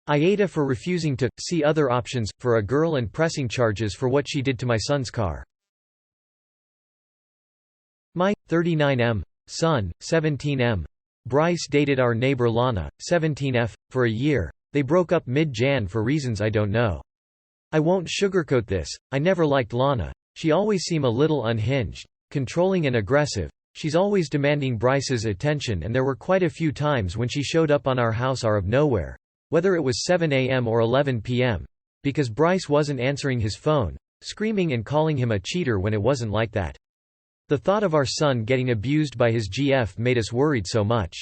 AITA for refusing to see other options for a girl and pressing charges for what she did to my son's car. My 39M son, 17M. Bryce dated our neighbor Lana, 17F, for a year. They broke up mid-Jan for reasons I don't know. I won't sugarcoat this, I never liked Lana. She always seemed a little unhinged, controlling and aggressive. She's always demanding Bryce's attention, and there were quite a few times when she showed up on our house out of nowhere, whether it was 7 a.m. or 11 p.m. because Bryce wasn't answering his phone, screaming and calling him a cheater when it wasn't like that. The thought of our son getting abused by his GF made us worried so much.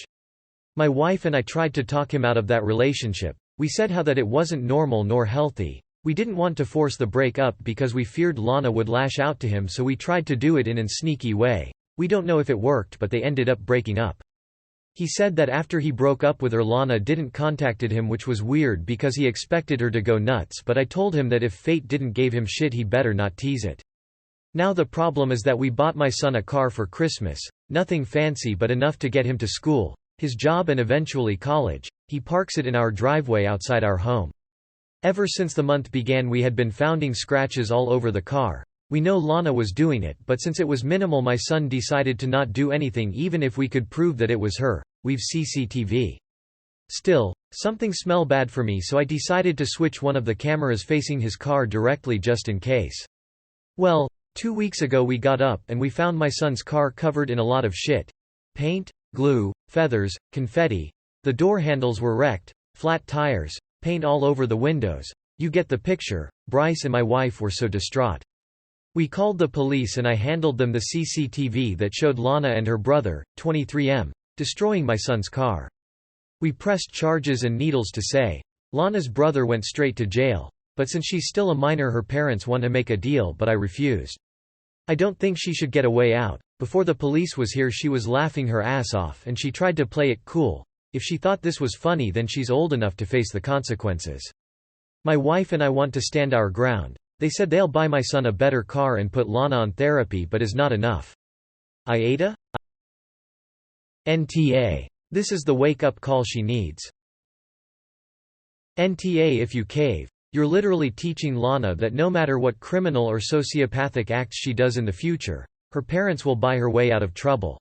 My wife and I tried to talk him out of that relationship. We said how that it wasn't normal nor healthy. We didn't want to force the break-up because we feared Lana would lash out to him, so we tried to do it in a sneaky way. We don't know if it worked, but they ended up breaking up. He said that after he broke up with her, Lana didn't contacted him, which was weird because he expected her to go nuts, but I told him that if fate didn't give him shit he better not tease it. Now the problem is that we bought my son a car for Christmas, nothing fancy but enough to get him to school, his job and eventually college. He parks it in our driveway outside our home. Ever since the month began we had been finding scratches all over the car. We know Lana was doing it, but since it was minimal my son decided to not do anything even if we could prove that it was her. We've CCTV. Still, something smelled bad for me, so I decided to switch one of the cameras facing his car directly just in case. Well, 2 weeks ago we got up and we found my son's car covered in a lot of shit. Paint, glue, feathers, confetti. The door handles were wrecked, flat tires, paint all over the windows. You get the picture. Bryce and my wife were so distraught. We called the police and I handled them the CCTV that showed Lana and her brother, 23M, destroying my son's car. We pressed charges and needles to say. Lana's brother went straight to jail. But since she's still a minor her parents want to make a deal, but I refused. I don't think she should get a way out. Before the police was here she was laughing her ass off and she tried to play it cool. If she thought this was funny then she's old enough to face the consequences. My wife and I want to stand our ground. They said they'll buy my son a better car and put Lana on therapy, but is not enough. AITA? NTA. This is the wake-up call she needs. NTA if you cave. You're literally teaching Lana that no matter what criminal or sociopathic acts she does in the future, her parents will buy her way out of trouble.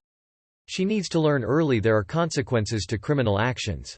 She needs to learn early there are consequences to criminal actions.